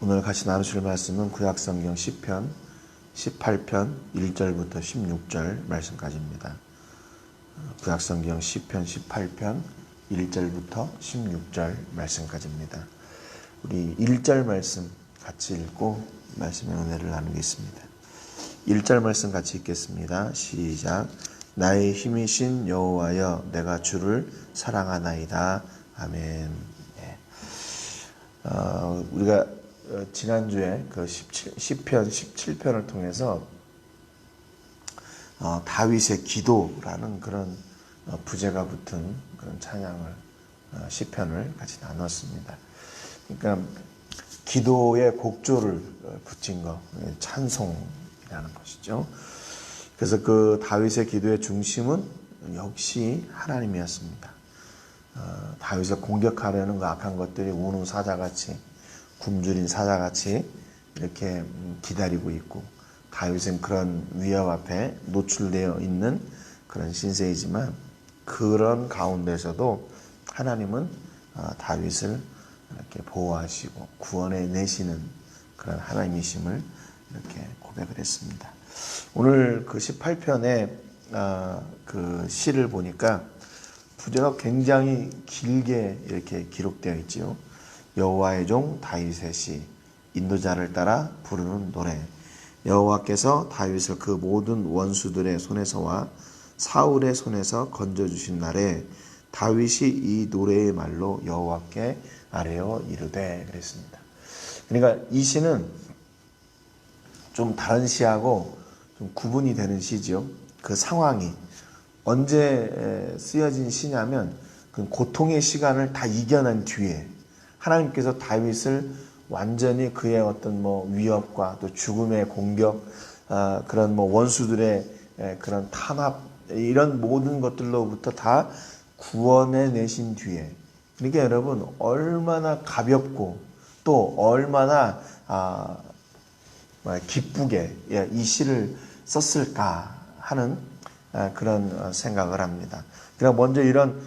오늘 같이 나누실 말씀은 구약성경 시편 18편 1절부터 16절 말씀까지입니다. 구약성경 시편 18편 1절부터 16절 말씀까지입니다. 우리 1절 말씀 같이 읽고 말씀의 은혜를 나누겠습니다. 1절 말씀 같이 읽겠습니다. 시작. 나의 힘이신 여호와여, 내가 주를 사랑하나이다. 아멘. 네. 우리가 지난주에 그 시편 17편을 통해서 다윗의 기도라는 그런 부제가 붙은 그런 찬양을 시편을 같이 나눴습니다. 그러니까 기도의 곡조를 붙인 거, 찬송이라는 것이죠. 그래서 그 다윗의 기도의 중심은 역시 하나님이었습니다. 다윗을 공격하려는 그 악한 것들이 우는 사자같이, 굶주린 사자같이 이렇게 기다리고 있고, 다윗은 그런 위협 앞에 노출되어 있는 그런 신세이지만, 그런 가운데서도 하나님은 다윗을 이렇게 보호하시고 구원해 내시는 그런 하나님이심을 이렇게 고백을 했습니다. 오늘 그 18편의 그 시를 보니까 부제가 굉장히 길게 이렇게 기록되어 있지요. 여호와의 종 다윗의 시, 인도자를 따라 부르는 노래. 여호와께서 다윗을 그 모든 원수들의 손에서와 사울의 손에서 건져주신 날에 다윗이 이 노래의 말로 여호와께 아뢰어 이르되 그랬습니다. 그러니까 이 시는 좀 다른 시하고 좀 구분이 되는 시죠. 그 상황이 언제 쓰여진 시냐면 그 고통의 시간을 다 이겨낸 뒤에 하나님께서 다윗을 완전히 그의 어떤 위협과 또 죽음의 공격, 그런 원수들의 그런 탄압, 이런 모든 것들로부터 다 구원해 내신 뒤에, 그러니까 여러분 얼마나 가볍고 또 얼마나 기쁘게 이 시를 썼을까 하는 그런 생각을 합니다. 그럼 먼저 이런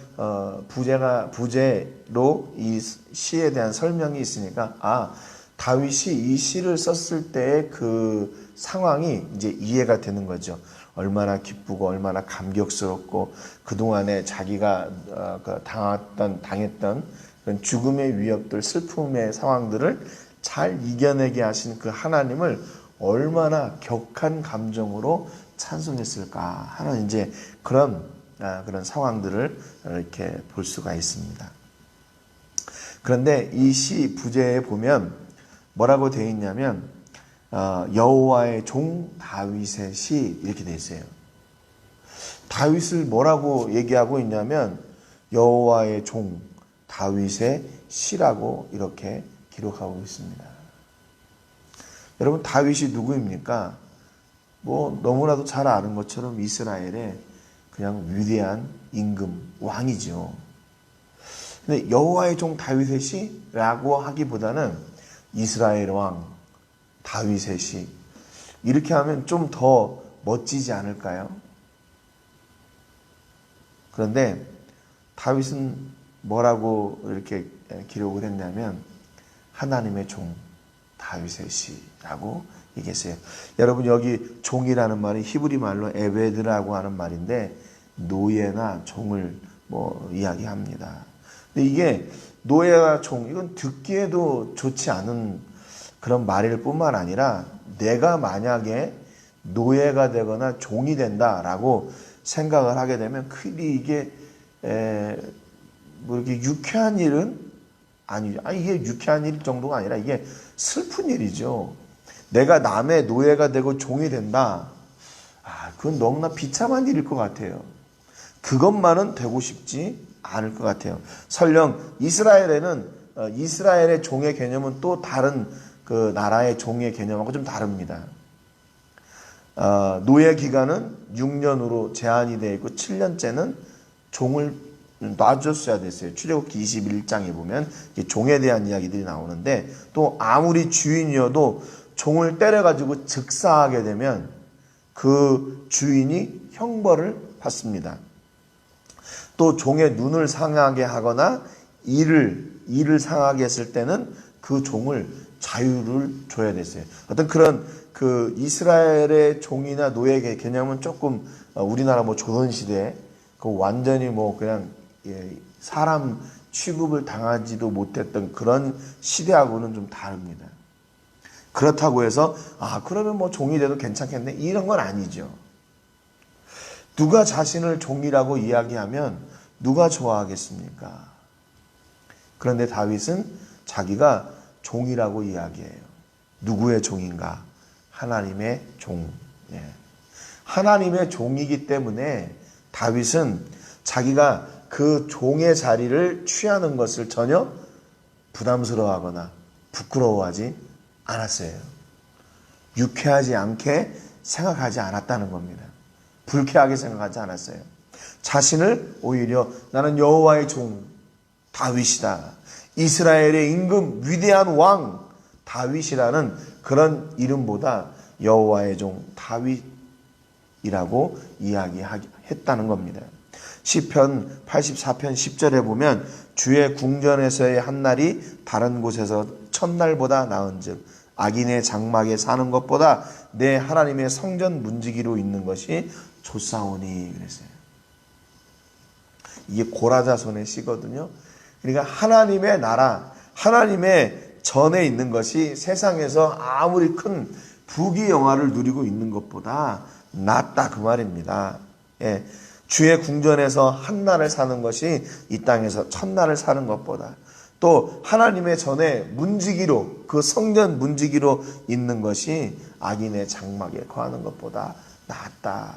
부제로 이 시에 대한 설명이 있으니까 다윗이 이 시를 썼을 때의 그 상황이 이제 이해가 되는 거죠. 얼마나 기쁘고 얼마나 감격스럽고 그동안에 자기가 당했던 그런 죽음의 위협들, 슬픔의 상황들을 잘 이겨내게 하신 그 하나님을 얼마나 격한 감정으로 찬송했을까 하는 이제 그런 상황들을 이렇게 볼 수가 있습니다. 그런데 이 시 부제에 보면 뭐라고 되어 있냐면 여호와의 종 다윗의 시 이렇게 되어 있어요. 다윗을 뭐라고 얘기하고 있냐면 여호와의 종 다윗의 시라고 이렇게 기록하고 있습니다. 여러분, 다윗이 누구입니까? 너무나도 잘 아는 것처럼 이스라엘의 그냥 위대한 임금 왕이죠. 근데 여호와의 종 다윗의 시라고 하기보다는 이스라엘 왕 다윗의 시, 이렇게 하면 좀 더 멋지지 않을까요? 그런데 다윗은 뭐라고 이렇게 기록을 했냐면 하나님의 종 다윗의 시라고 얘기했어요. 여러분, 여기 종이라는 말이 히브리 말로 에베드라고 하는 말인데 노예나 종을 이야기합니다. 근데 이게 노예와 종, 이건 듣기에도 좋지 않은 그런 말일 뿐만 아니라 내가 만약에 노예가 되거나 종이 된다라고 생각을 하게 되면 크게 이게 이렇게 유쾌한 일은 아니죠. 이게 유쾌한 일 정도가 아니라 이게 슬픈 일이죠. 내가 남의 노예가 되고 종이 된다. 그건 너무나 비참한 일일 것 같아요. 그것만은 되고 싶지 않을 것 같아요. 설령 이스라엘에는 이스라엘의 종의 개념은 또 다른 그 나라의 종의 개념하고 좀 다릅니다. 노예 기간은 6년으로 제한이 되어 있고 7년째는 종을 놔줬어야 됐어요. 출애굽기 21장에 보면 종에 대한 이야기들이 나오는데, 또 아무리 주인이어도 종을 때려가지고 즉사하게 되면 그 주인이 형벌을 받습니다. 또 종의 눈을 상하게 하거나 이를 상하게 했을 때는 그 종을 자유를 줘야 됐어요. 어떤 그런 그 이스라엘의 종이나 노예 개념은 조금 우리나라 뭐 조선시대 그 완전히 뭐 그냥 사람 취급을 당하지도 못했던 그런 시대하고는 좀 다릅니다. 그렇다고 해서 그러면 뭐 종이 돼도 괜찮겠네 이런 건 아니죠. 누가 자신을 종이라고 이야기하면 누가 좋아하겠습니까? 그런데 다윗은 자기가 종이라고 이야기해요. 누구의 종인가? 하나님의 종. 하나님의 종이기 때문에 다윗은 자기가 그 종의 자리를 취하는 것을 전혀 부담스러워하거나 부끄러워하지 않았어요. 유쾌하지 않게 생각하지 않았다는 겁니다. 불쾌하게 생각하지 않았어요. 자신을 오히려 나는 여호와의 종 다윗이다. 이스라엘의 임금 위대한 왕 다윗이라는 그런 이름보다 여호와의 종 다윗이라고 이야기했다는 겁니다. 시편 84편 10절에 보면 주의 궁전에서의 한 날이 다른 곳에서 첫날보다 나은즉 악인의 장막에 사는 것보다 내 하나님의 성전 문지기로 있는 것이 좋사오니 그랬어요. 이게 고라자손의 시거든요. 그러니까 하나님의 나라, 하나님의 전에 있는 것이 세상에서 아무리 큰 부귀영화를 누리고 있는 것보다 낫다 그 말입니다. 주의 궁전에서 한 날을 사는 것이 이 땅에서 첫날을 사는 것보다 또 하나님의 전에 문지기로 그 성전 문지기로 있는 것이 악인의 장막에 거하는 것보다 낫다.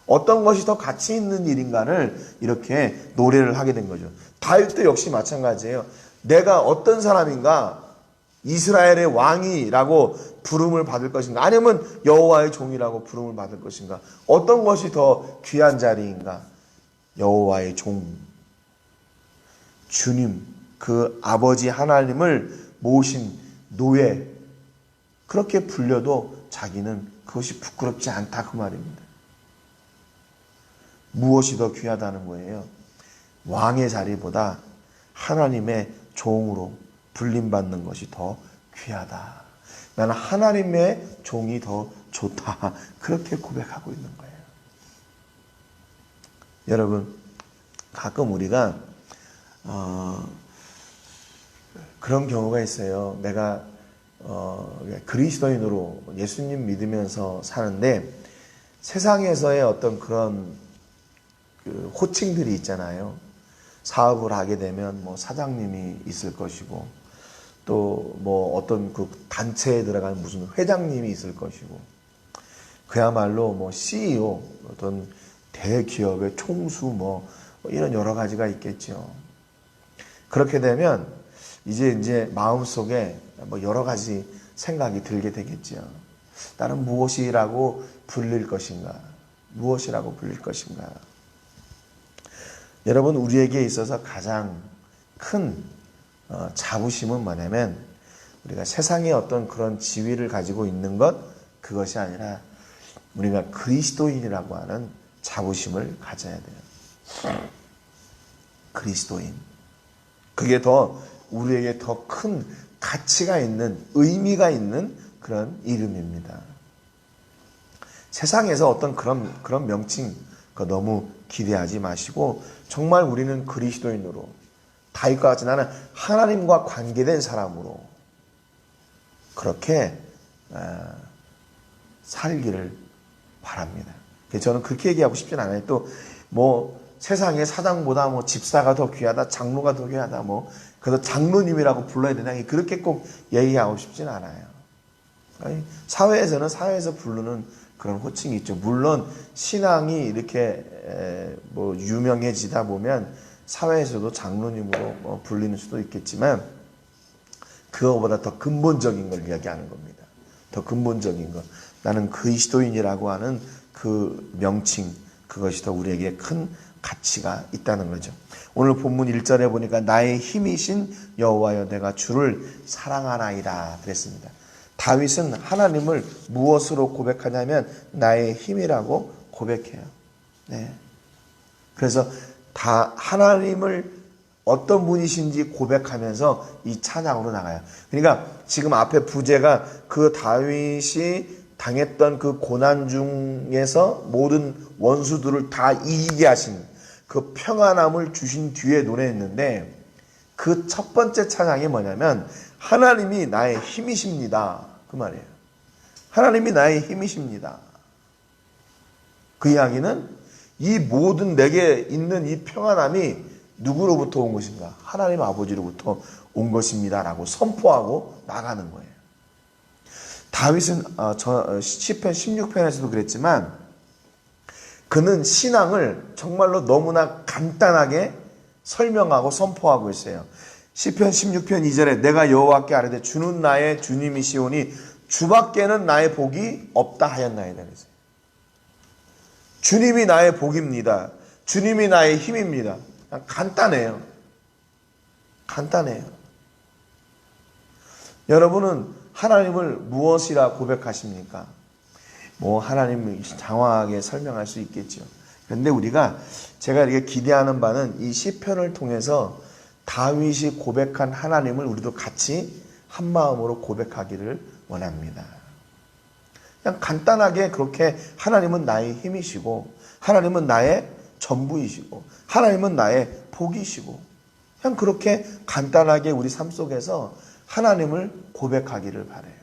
어떤 것이 더 가치 있는 일인가를 이렇게 노래를 하게 된 거죠. 다윗도 역시 마찬가지예요. 내가 어떤 사람인가? 이스라엘의 왕이라고 부름을 받을 것인가? 아니면 여호와의 종이라고 부름을 받을 것인가? 어떤 것이 더 귀한 자리인가? 여호와의 종. 주님, 그 아버지 하나님을 모신 노예. 그렇게 불려도 자기는 그것이 부끄럽지 않다 그 말입니다. 무엇이 더 귀하다는 거예요? 왕의 자리보다 하나님의 종으로 불림받는 것이 더 귀하다. 나는 하나님의 종이 더 좋다. 그렇게 고백하고 있는 거예요. 여러분, 가끔 우리가 그런 경우가 있어요. 내가 그리스도인으로 예수님 믿으면서 사는데 세상에서의 어떤 그런 그 호칭들이 있잖아요. 사업을 하게 되면 뭐 사장님이 있을 것이고 또 뭐 어떤 그 단체에 들어간 무슨 회장님이 있을 것이고 그야말로 뭐 CEO 어떤 대기업의 총수 뭐 이런 여러 가지가 있겠죠. 그렇게 되면 이제 마음속에 뭐 여러 가지 생각이 들게 되겠죠. 나는 무엇이라고 불릴 것인가? 무엇이라고 불릴 것인가? 여러분, 우리에게 있어서 가장 큰 자부심은 뭐냐면 우리가 세상에 어떤 그런 지위를 가지고 있는 것 그것이 아니라 우리가 그리스도인이라고 하는 자부심을 가져야 돼요. 그리스도인. 그게 더 우리에게 더 큰 가치가 있는 의미가 있는 그런 이름입니다. 세상에서 어떤 그런 명칭 너무 기대하지 마시고 정말 우리는 그리스도인으로 다윗과 같이 나는 하나님과 관계된 사람으로 그렇게 살기를 바랍니다. 저는 그렇게 얘기하고 싶진 않아요. 또 뭐 세상에 사장보다 뭐 집사가 더 귀하다, 장로가 더 귀하다, 뭐 그래서 장로님이라고 불러야 되나 그렇게 꼭 얘기하고 싶진 않아요. 사회에서는 사회에서 부르는 그런 호칭이 있죠. 물론 신앙이 이렇게 뭐 유명해지다 보면 사회에서도 장로님으로 뭐 불리는 수도 있겠지만 그거보다 더 근본적인 걸 이야기하는 겁니다. 더 근본적인 것. 나는 그리스도인이라고 하는 그 명칭 그것이 더 우리에게 큰 가치가 있다는 거죠. 오늘 본문 1절에 보니까 나의 힘이신 여호와여 내가 주를 사랑하나이다 그랬습니다. 다윗은 하나님을 무엇으로 고백하냐면 나의 힘이라고 고백해요. 네. 그래서 다 하나님을 어떤 분이신지 고백하면서 이 찬양으로 나가요. 그러니까 지금 앞에 부제가 그 다윗이 당했던 그 고난 중에서 모든 원수들을 다 이기게 하신 그 평안함을 주신 뒤에 노래했는데, 그 첫 번째 찬양이 뭐냐면 하나님이 나의 힘이십니다, 그 말이에요. 하나님이 나의 힘이십니다. 그 이야기는 이 모든 내게 있는 이 평안함이 누구로부터 온 것인가? 하나님 아버지로부터 온 것입니다 라고 선포하고 나가는 거예요. 다윗은 시편 16편에서도 그랬지만 그는 신앙을 정말로 너무나 간단하게 설명하고 선포하고 있어요. 시편 16편 2절에 내가 여호와께 아뢰되 주는 나의 주님이시오니 주밖에는 나의 복이 없다 하였나이다. 주님이 나의 복입니다. 주님이 나의 힘입니다. 간단해요. 간단해요. 여러분은 하나님을 무엇이라 고백하십니까? 하나님을 장황하게 설명할 수 있겠죠. 그런데 제가 이렇게 기대하는 바는 이 시편을 통해서 다윗이 고백한 하나님을 우리도 같이 한 마음으로 고백하기를 원합니다. 그냥 간단하게 그렇게 하나님은 나의 힘이시고, 하나님은 나의 전부이시고, 하나님은 나의 복이시고, 그냥 그렇게 간단하게 우리 삶 속에서 하나님을 고백하기를 바라요.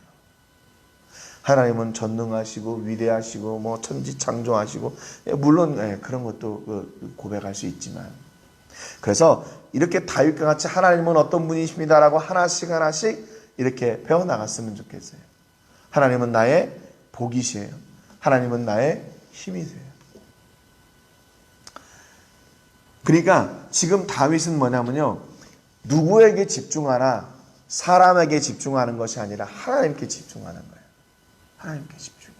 하나님은 전능하시고 위대하시고 천지창조하시고, 물론 그런 것도 고백할 수 있지만, 그래서 이렇게 다윗과 같이 하나님은 어떤 분이십니다라고 하나씩 이렇게 배워나갔으면 좋겠어요. 하나님은 나의 복이시에요. 하나님은 나의 힘이세요. 그러니까 지금 다윗은 뭐냐면요, 누구에게 집중하나 사람에게 집중하는 것이 아니라 하나님께 집중하는 거예요. 하나님께 집중해요.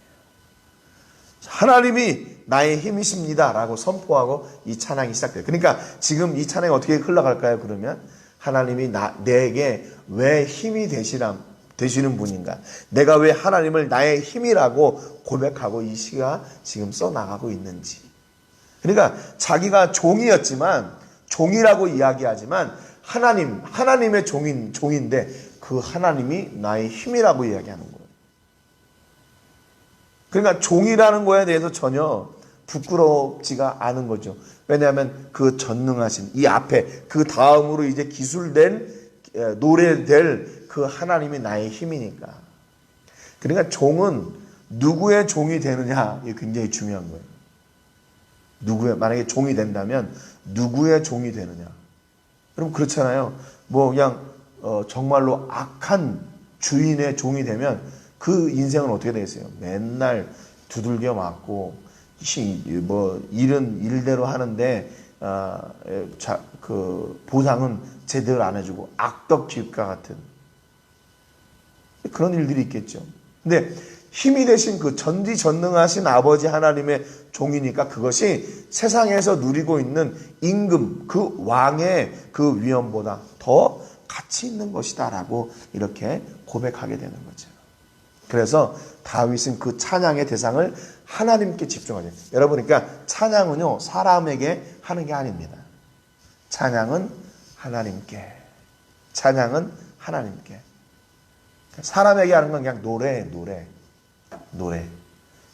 하나님이 나의 힘이십니다 라고 선포하고 이 찬양이 시작돼요. 그러니까 지금 이 찬양이 어떻게 흘러갈까요? 그러면 하나님이 내게 왜 힘이 되시는 분인가? 내가 왜 하나님을 나의 힘이라고 고백하고 이 시가 지금 써나가고 있는지. 그러니까 자기가 종이라고 이야기하지만 하나님의 종인데 그 하나님이 나의 힘이라고 이야기하는 거예요. 그러니까 종이라는 거에 대해서 전혀 부끄럽지가 않은 거죠. 왜냐하면 그 전능하신 이 앞에 그 다음으로 이제 기술된 노래될 그 하나님이 나의 힘이니까. 그러니까 종은 누구의 종이 되느냐, 이게 굉장히 중요한 거예요. 만약에 종이 된다면 누구의 종이 되느냐. 그럼 그렇잖아요. 그냥 정말로 악한 주인의 종이 되면 그 인생은 어떻게 되겠어요? 맨날 두들겨 맞고 일은 일대로 하는데 그 보상은 제대로 안 해주고 악덕질과 같은 그런 일들이 있겠죠. 근데 힘이 되신 그 전지전능하신 아버지 하나님의 종이니까 그것이 세상에서 누리고 있는 임금, 그 왕의 그 위엄보다 더 가치 있는 것이다라고 이렇게 고백하게 되는 거죠. 그래서 다윗은 그 찬양의 대상을 하나님께 집중하죠. 여러분, 그러니까 찬양은요, 사람에게 하는 게 아닙니다. 찬양은 하나님께. 찬양은 하나님께. 사람에게 하는 건 그냥 노래.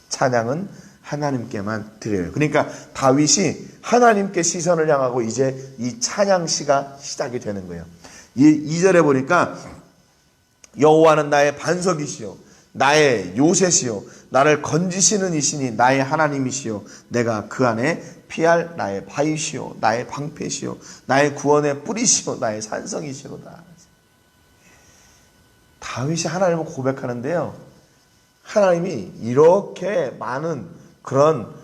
찬양은 하나님께만 드려요. 그러니까 다윗이 하나님께 시선을 향하고 이제 이 찬양시가 시작이 되는 거예요. 2절에 보니까 여호와는 나의 반석이시요 나의 요새시요 나를 건지시는 이시니 나의 하나님이시요 내가 그 안에 피할 나의 바위시요 나의 방패시요 나의 구원의 뿌리시요 나의 산성이시로다. 다윗이 하나님을 고백하는데요, 하나님이 이렇게 많은 그런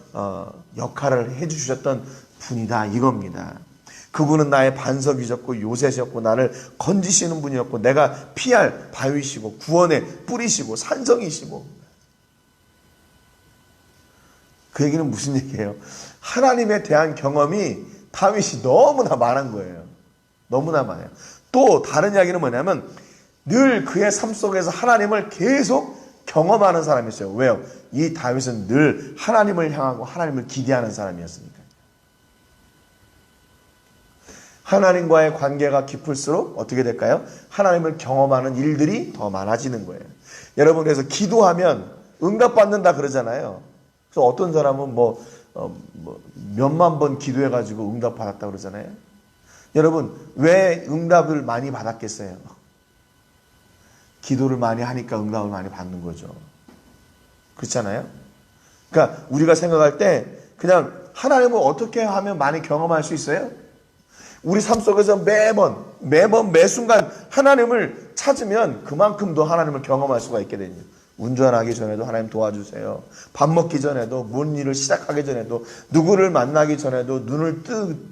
역할을 해주셨던 분이다 이겁니다. 그분은 나의 반석이셨고 요새셨고 나를 건지시는 분이었고 내가 피할 바위시고 구원의 뿌리시고 산성이시고. 그 얘기는 무슨 얘기예요? 하나님에 대한 경험이 다윗이 너무나 많은 거예요. 너무나 많아요. 또 다른 이야기는 뭐냐면 늘 그의 삶 속에서 하나님을 계속 경험하는 사람이었어요. 왜요? 이 다윗은 늘 하나님을 향하고 하나님을 기대하는 사람이었으니까. 하나님과의 관계가 깊을수록 어떻게 될까요? 하나님을 경험하는 일들이 더 많아지는 거예요. 여러분, 그래서 기도하면 응답받는다 그러잖아요. 그래서 어떤 사람은 몇만 번 기도해가지고 응답받았다 그러잖아요. 여러분, 왜 응답을 많이 받았겠어요? 기도를 많이 하니까 응답을 많이 받는 거죠. 그렇잖아요? 그러니까 우리가 생각할 때 그냥 하나님을 어떻게 하면 많이 경험할 수 있어요? 우리 삶 속에서 매번 매 순간 하나님을 찾으면 그만큼 더 하나님을 경험할 수가 있게 되죠. 운전하기 전에도 하나님 도와주세요. 밥 먹기 전에도, 뭔 일을 시작하기 전에도, 누구를 만나기 전에도, 눈을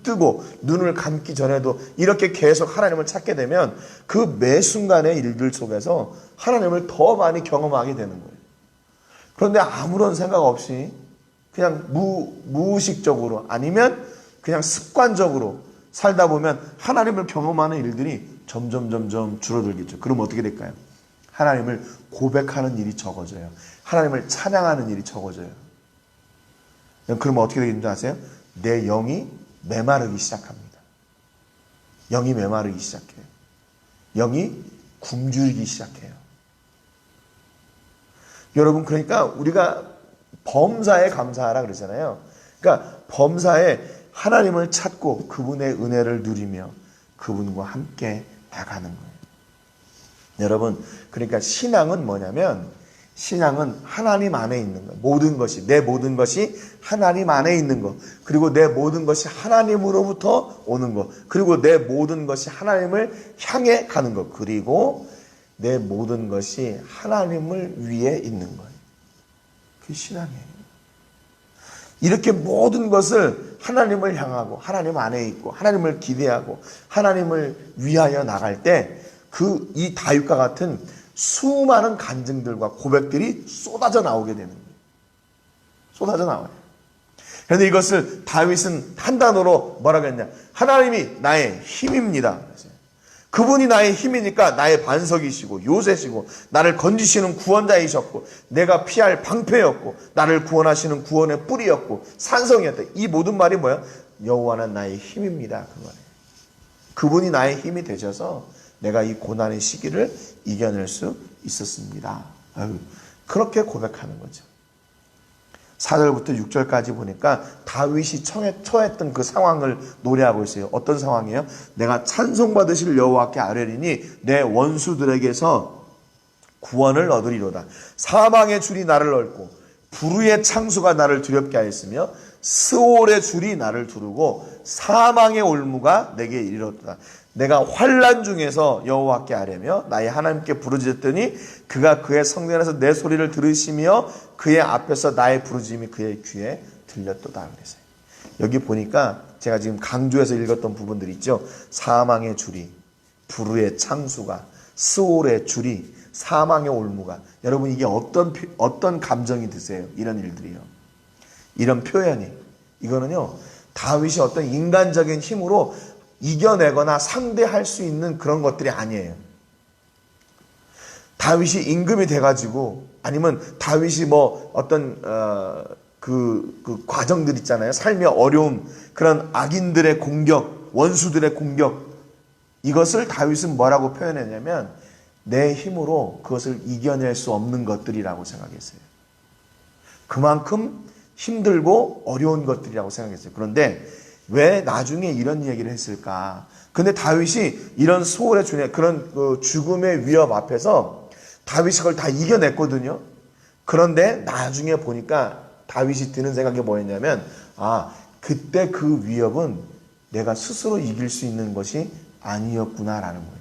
뜨고 눈을 감기 전에도 이렇게 계속 하나님을 찾게 되면 그 매 순간의 일들 속에서 하나님을 더 많이 경험하게 되는 거예요. 그런데 아무런 생각 없이 그냥 무의식적으로 아니면 그냥 습관적으로 살다 보면 하나님을 경험하는 일들이 점점 줄어들겠죠. 그럼 어떻게 될까요? 하나님을 고백하는 일이 적어져요. 하나님을 찬양하는 일이 적어져요. 그러면 어떻게 되는지 아세요? 내 영이 메마르기 시작합니다. 영이 메마르기 시작해요. 영이 굶주리기 시작해요. 여러분, 그러니까 우리가 범사에 감사하라 그러잖아요. 그러니까 범사에 하나님을 찾고 그분의 은혜를 누리며 그분과 함께 나가는 거예요. 여러분, 그러니까 신앙은 뭐냐면, 신앙은 하나님 안에 있는 거예요. 모든 것이, 내 모든 것이 하나님 안에 있는 것, 그리고 내 모든 것이 하나님으로부터 오는 것, 그리고 내 모든 것이 하나님을 향해 가는 것, 그리고 내 모든 것이 하나님을 위해 있는 거예요. 그게 신앙이에요. 이렇게 모든 것을 하나님을 향하고 하나님 안에 있고 하나님을 기대하고 하나님을 위하여 나갈 때 이 다윗과 같은 수많은 간증들과 고백들이 쏟아져 나오게 되는 거예요. 쏟아져 나와요. 그런데 이것을 다윗은 한 단어로 뭐라고 했냐? 하나님이 나의 힘입니다. 그분이 나의 힘이니까 나의 반석이시고 요새시고 나를 건지시는 구원자이셨고 내가 피할 방패였고 나를 구원하시는 구원의 뿌리였고 산성이었다. 이 모든 말이 뭐야? 여호와는 나의 힘입니다. 그 말이에요. 그분이 나의 힘이 되셔서 내가 이 고난의 시기를 이겨낼 수 있었습니다. 그렇게 고백하는 거죠. 4절부터 6절까지 보니까 다윗이 처했던 그 상황을 노래하고 있어요. 어떤 상황이에요? 내가 찬송받으실 여호와께 아뢰리니 내 원수들에게서 구원을 얻으리로다. 사망의 줄이 나를 얽고 불의의 창수가 나를 두렵게 하였으며 스올의 줄이 나를 두르고 사망의 올무가 내게 이르렀다. 내가 환난 중에서 여호와께 아뢰며 나의 하나님께 부르짖었더니 그가 그의 성전에서 내 소리를 들으시며 그의 앞에서 나의 부르짖음이 그의 귀에 들렸도다. 그랬어요. 여기 보니까 제가 지금 강조해서 읽었던 부분들 있죠. 사망의 줄이, 불의의 창수가, 스올의 줄이, 사망의 올무가. 여러분, 이게 어떤 감정이 드세요? 이런 일들이요. 이런 표현이. 이거는요, 다윗이 어떤 인간적인 힘으로 이겨내거나 상대할 수 있는 그런 것들이 아니에요. 다윗이 임금이 돼가지고 아니면 다윗이 어떤 그 과정들 있잖아요. 삶의 어려움, 그런 악인들의 공격, 원수들의 공격, 이것을 다윗은 뭐라고 표현했냐면 내 힘으로 그것을 이겨낼 수 없는 것들이라고 생각했어요. 그만큼 힘들고 어려운 것들이라고 생각했어요. 그런데 왜 나중에 이런 얘기를 했을까? 근데 다윗이 이런 소홀의 주님, 그런 죽음의 위협 앞에서 다윗이 그걸 다 이겨냈거든요. 그런데 나중에 보니까 다윗이 드는 생각이 뭐였냐면, 그때 그 위협은 내가 스스로 이길 수 있는 것이 아니었구나라는 거예요.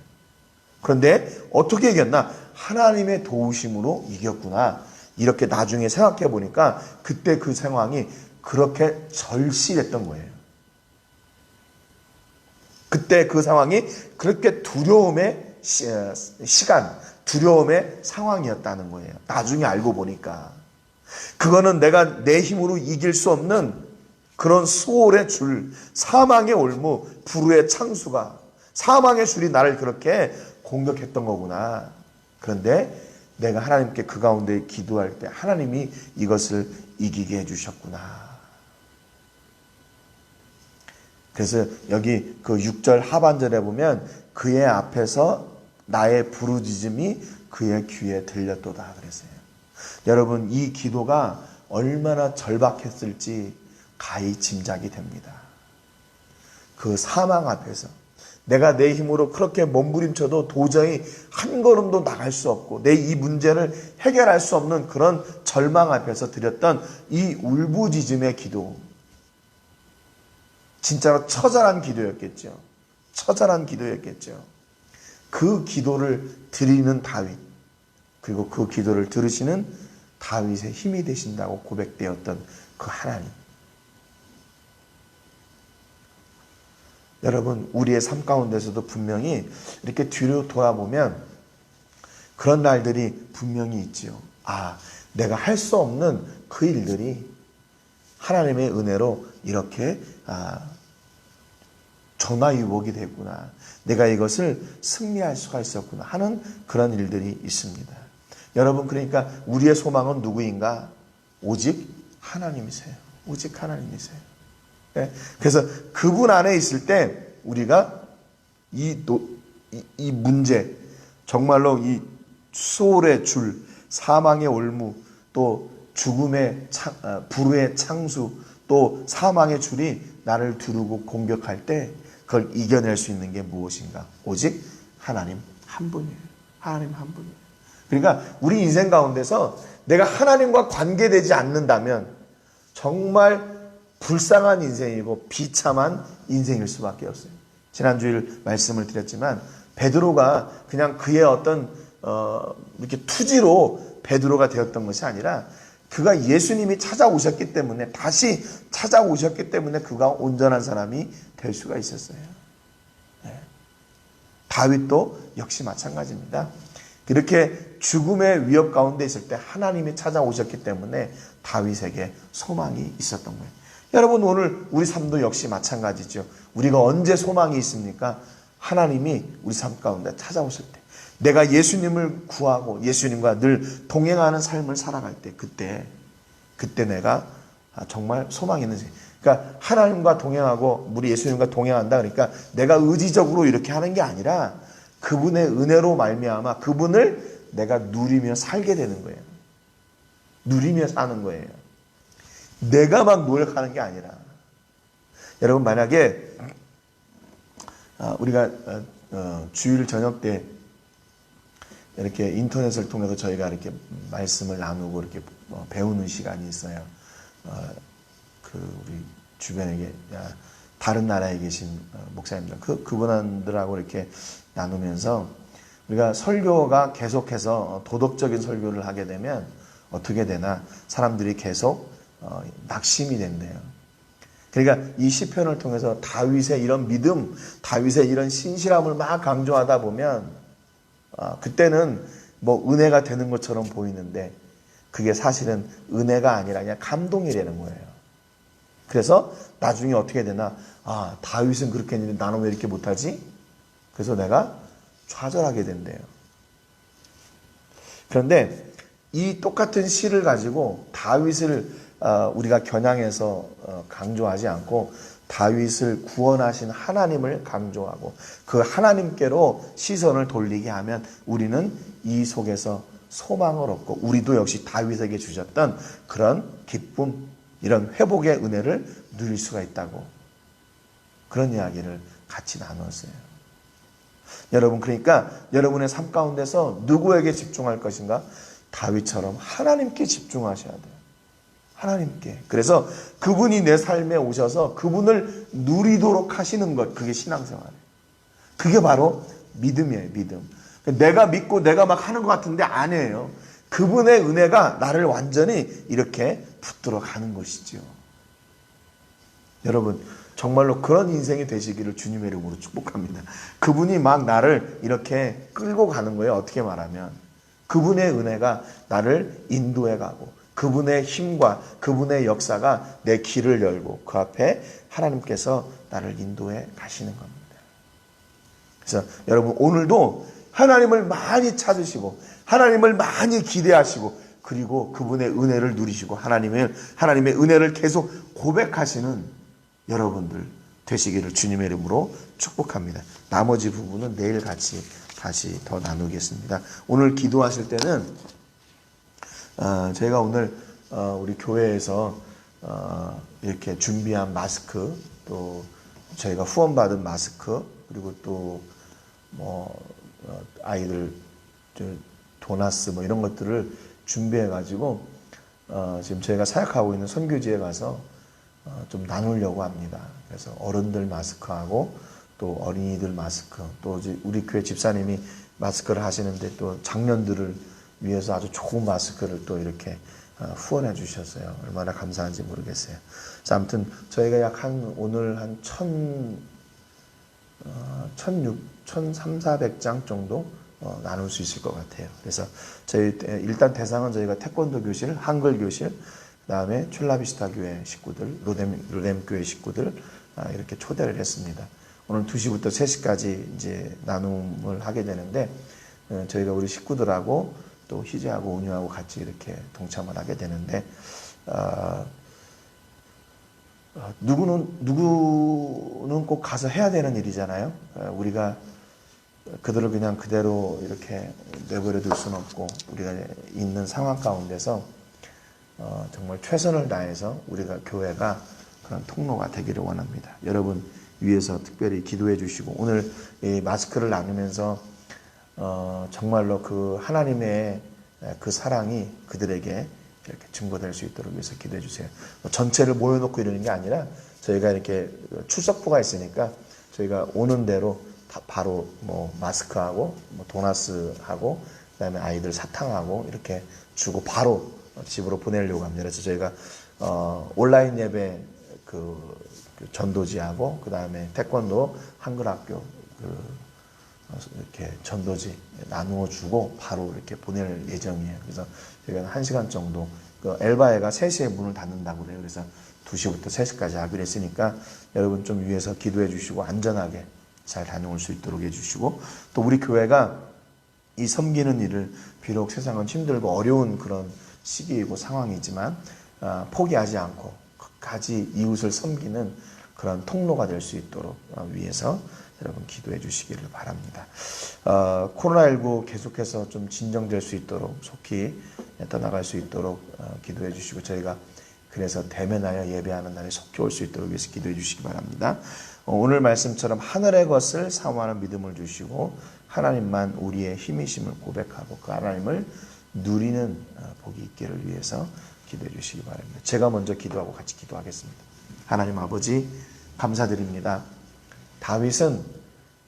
그런데 어떻게 이겼나? 하나님의 도우심으로 이겼구나. 이렇게 나중에 생각해 보니까 그때 그 상황이 그렇게 절실했던 거예요. 그때 그 상황이 그렇게 두려움의 시간, 두려움의 상황이었다는 거예요. 나중에 알고 보니까. 그거는 내가 내 힘으로 이길 수 없는 그런 수월의 줄, 사망의 올무, 불의의 창수가, 사망의 줄이 나를 그렇게 공격했던 거구나. 그런데 내가 하나님께 그 가운데 기도할 때 하나님이 이것을 이기게 해주셨구나. 그래서 여기 그 6절 하반절에 보면 그의 앞에서 나의 부르짖음이 그의 귀에 들렸도다 그랬어요. 여러분, 이 기도가 얼마나 절박했을지 가히 짐작이 됩니다. 그 사망 앞에서 내가 내 힘으로 그렇게 몸부림쳐도 도저히 한 걸음도 나갈 수 없고 내 이 문제를 해결할 수 없는 그런 절망 앞에서 드렸던 이 울부짖음의 기도, 진짜로 처절한 기도였겠죠. 처절한 기도였겠죠. 그 기도를 드리는 다윗, 그리고 그 기도를 들으시는 다윗의 힘이 되신다고 고백되었던 그 하나님. 여러분, 우리의 삶 가운데서도 분명히 이렇게 뒤로 돌아보면 그런 날들이 분명히 있지요. 아, 내가 할 수 없는 그 일들이 하나님의 은혜로 이렇게 전화위복이 됐구나. 내가 이것을 승리할 수가 있었구나 하는 그런 일들이 있습니다. 여러분, 그러니까 우리의 소망은 누구인가? 오직 하나님이세요. 오직 하나님이세요. 네? 그래서 그분 안에 있을 때 우리가 이 문제, 정말로 이 소홀의 줄, 사망의 올무, 또 죽음의 불의 창수, 또 사망의 줄이 나를 두르고 공격할 때 그걸 이겨낼 수 있는 게 무엇인가? 오직 하나님 한 분이에요. 하나님 한 분이에요. 그러니까 우리 인생 가운데서 내가 하나님과 관계되지 않는다면 정말 불쌍한 인생이고 비참한 인생일 수밖에 없어요. 지난주일 말씀을 드렸지만 베드로가 그냥 그의 어떤 이렇게 투지로 베드로가 되었던 것이 아니라 그가 예수님이 찾아오셨기 때문에, 다시 찾아오셨기 때문에 그가 온전한 사람이 될 수가 있었어요. 네. 다윗도 역시 마찬가지입니다. 이렇게 죽음의 위협 가운데 있을 때 하나님이 찾아오셨기 때문에 다윗에게 소망이 있었던 거예요. 여러분, 오늘 우리 삶도 역시 마찬가지죠. 우리가 언제 소망이 있습니까? 하나님이 우리 삶 가운데 찾아오실 때, 내가 예수님을 구하고 예수님과 늘 동행하는 삶을 살아갈 때, 그때 내가 정말 소망이 있는 삶. 그러니까 하나님과 동행하고 우리 예수님과 동행한다. 그러니까 내가 의지적으로 이렇게 하는 게 아니라 그분의 은혜로 말미암아 그분을 내가 누리며 살게 되는 거예요. 누리며 사는 거예요. 내가 막 노력하는 게 아니라. 여러분, 만약에 우리가 주일 저녁 때 이렇게 인터넷을 통해서 저희가 이렇게 말씀을 나누고 이렇게 배우는 시간이 있어요. 우리 주변에 다른 나라에 계신 목사님들, 그분들하고 이렇게 나누면서 우리가 설교가 계속해서 도덕적인 설교를 하게 되면 어떻게 되나, 사람들이 계속 낙심이 된대요. 그러니까 이 시편을 통해서 다윗의 이런 믿음, 다윗의 이런 신실함을 막 강조하다 보면 그때는 뭐 은혜가 되는 것처럼 보이는데 그게 사실은 은혜가 아니라 그냥 감동이라는 거예요. 그래서 나중에 어떻게 되나, 다윗은 그렇게 했는데 나는 왜 이렇게 못하지? 그래서 내가 좌절하게 된대요. 그런데 이 똑같은 시를 가지고 다윗을 우리가 겨냥해서 강조하지 않고 다윗을 구원하신 하나님을 강조하고 그 하나님께로 시선을 돌리게 하면 우리는 이 속에서 소망을 얻고, 우리도 역시 다윗에게 주셨던 그런 기쁨, 이런 회복의 은혜를 누릴 수가 있다고, 그런 이야기를 같이 나눴어요. 여러분, 그러니까 여러분의 삶 가운데서 누구에게 집중할 것인가? 다윗처럼 하나님께 집중하셔야 돼요. 하나님께. 그래서 그분이 내 삶에 오셔서 그분을 누리도록 하시는 것, 그게 신앙생활이에요. 그게 바로 믿음이에요. 믿음. 내가 믿고 내가 막 하는 것 같은데 아니에요. 그분의 은혜가 나를 완전히 이렇게 붙들어 가는 것이죠. 여러분, 정말로 그런 인생이 되시기를 주님의 이름으로 축복합니다. 그분이 막 나를 이렇게 끌고 가는 거예요. 어떻게 말하면 그분의 은혜가 나를 인도해 가고, 그분의 힘과 그분의 역사가 내 길을 열고 그 앞에 하나님께서 나를 인도해 가시는 겁니다. 그래서 여러분, 오늘도 하나님을 많이 찾으시고 하나님을 많이 기대하시고 그리고 그분의 은혜를 누리시고 하나님의 은혜를 계속 고백하시는 여러분들 되시기를 주님의 이름으로 축복합니다. 나머지 부분은 내일 같이 다시 더 나누겠습니다. 오늘 기도하실 때는 저희가 오늘 우리 교회에서 이렇게 준비한 마스크, 또 저희가 후원받은 마스크, 그리고 또 뭐 아이들 도나스 뭐 이런 것들을 준비해 가지고 지금 저희가 사역하고 있는 선교지에 가서 좀 나누려고 합니다. 그래서 어른들 마스크하고 또 어린이들 마스크, 또 우리 교회 집사님이 마스크를 하시는데 또 장년들을 위해서 아주 좋은 마스크를 또 이렇게 후원해 주셨어요. 얼마나 감사한지 모르겠어요. 자, 아무튼 저희가 약 오늘 한 1,300장 정도 나눌 수 있을 것 같아요. 그래서 일단 대상은 저희가 태권도 교실, 한글 교실, 그다음에 첼라비스타 교회 식구들, 로뎀 교회 식구들 이렇게 초대를 했습니다. 오늘 2시부터 3시까지 이제 나눔을 하게 되는데 저희가 우리 식구들하고 또 희재하고 온유하고 같이 이렇게 동참을 하게 되는데 누구는 꼭 가서 해야 되는 일이잖아요. 우리가 그들을 그냥 그대로 이렇게 내버려 둘 수는 없고 우리가 있는 상황 가운데서 정말 최선을 다해서 우리가 교회가 그런 통로가 되기를 원합니다. 여러분 위해서 특별히 기도해 주시고 오늘 이 마스크를 나누면서 정말로 그 하나님의 그 사랑이 그들에게 이렇게 증거될 수 있도록 위해서 기도해 주세요. 전체를 모여놓고 이러는 게 아니라 저희가 이렇게 출석부가 있으니까 저희가 오는 대로 바로 뭐 마스크하고 뭐 도나스하고 그다음에 아이들 사탕하고 이렇게 주고 바로 집으로 보내려고 합니다. 그래서 저희가 온라인 예배 그 전도지하고 그다음에 태권도 한글학교 이렇게 전도지 나누어 주고 바로 이렇게 보낼 예정이에요. 그래서 저희가 1시간 정도 엘바에가 3시에 문을 닫는다고 그래요. 그래서 2시부터 3시까지 하기로 했으니까 여러분 좀 위해서 기도해 주시고 안전하게 잘 다녀올 수 있도록 해주시고 또 우리 교회가 이 섬기는 일을 비록 세상은 힘들고 어려운 그런 시기이고 상황이지만 포기하지 않고 끝까지 이웃을 섬기는 그런 통로가 될 수 있도록 위해서 여러분 기도해 주시기를 바랍니다. 코로나19 계속해서 좀 진정될 수 있도록 속히 떠나갈 수 있도록 기도해 주시고 저희가 그래서 대면하여 예배하는 날에 속히 올 수 있도록 위해서 기도해 주시기 바랍니다. 오늘 말씀처럼 하늘의 것을 사모하는 믿음을 주시고 하나님만 우리의 힘이심을 고백하고 그 하나님을 누리는 복이 있기를 위해서 기도해 주시기 바랍니다. 제가 먼저 기도하고 같이 기도하겠습니다. 하나님 아버지 감사드립니다. 다윗은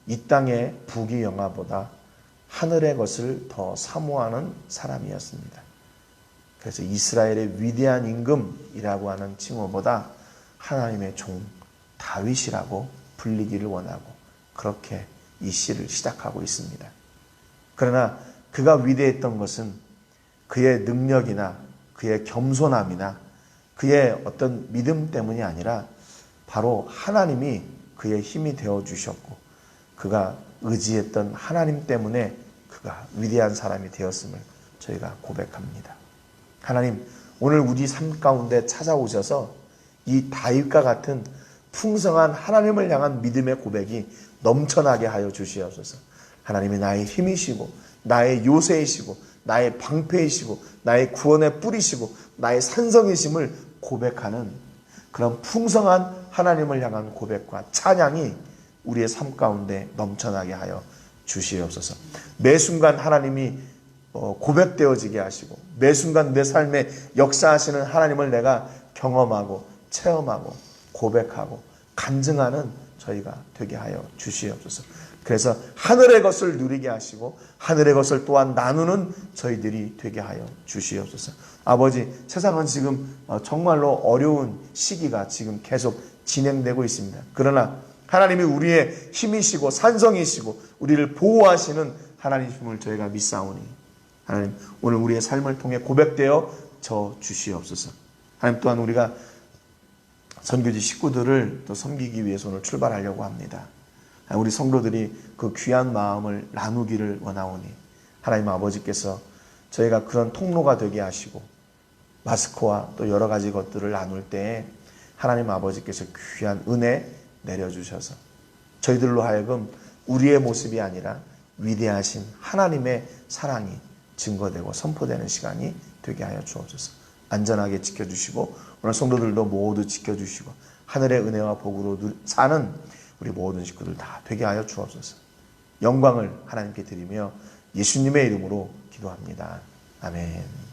이 땅의 부귀영화보다 하늘의 것을 더 사모하는 사람이었습니다. 그래서 이스라엘의 위대한 임금이라고 하는 칭호보다 하나님의 종 다윗이라고 불리기를 원하고 그렇게 이 시를 시작하고 있습니다. 그러나 그가 위대했던 것은 그의 능력이나 그의 겸손함이나 그의 어떤 믿음 때문이 아니라 바로 하나님이 그의 힘이 되어 주셨고 그가 의지했던 하나님 때문에 그가 위대한 사람이 되었음을 저희가 고백합니다. 하나님, 오늘 우리 삶 가운데 찾아오셔서 이 다윗과 같은 풍성한 하나님을 향한 믿음의 고백이 넘쳐나게 하여 주시옵소서. 하나님이 나의 힘이시고 나의 요새이시고 나의 방패이시고 나의 구원의 뿌리시고 나의 산성이심을 고백하는 그런 풍성한 하나님을 향한 고백과 찬양이 우리의 삶 가운데 넘쳐나게 하여 주시옵소서. 매 순간 하나님이 고백되어지게 하시고 매 순간 내 삶에 역사하시는 하나님을 내가 경험하고 체험하고 고백하고 간증하는 저희가 되게 하여 주시옵소서. 그래서 하늘의 것을 누리게 하시고 하늘의 것을 또한 나누는 저희들이 되게 하여 주시옵소서. 아버지, 세상은 지금 정말로 어려운 시기가 지금 계속 진행되고 있습니다. 그러나 하나님이 우리의 힘이시고 산성이시고 우리를 보호하시는 하나님임을 저희가 믿사오니 하나님, 오늘 우리의 삶을 통해 고백되어 저 주시옵소서. 하나님, 또한 우리가 선교지 식구들을 또 섬기기 위해서 오늘 출발하려고 합니다. 우리 성도들이 그 귀한 마음을 나누기를 원하오니 하나님 아버지께서 저희가 그런 통로가 되게 하시고 마스크와 또 여러 가지 것들을 나눌 때에 하나님 아버지께서 귀한 은혜, 내려주셔서 저희들로 하여금 우리의 모습이 아니라 위대하신 하나님의 사랑이 증거되고 선포되는 시간이 되게 하여 주옵소서. 안전하게 지켜주시고 오늘 성도들도 모두 지켜주시고 하늘의 은혜와 복으로 사는 우리 모든 식구들 다 되게 하여 주옵소서. 영광을 하나님께 드리며 예수님의 이름으로 기도합니다. 아멘.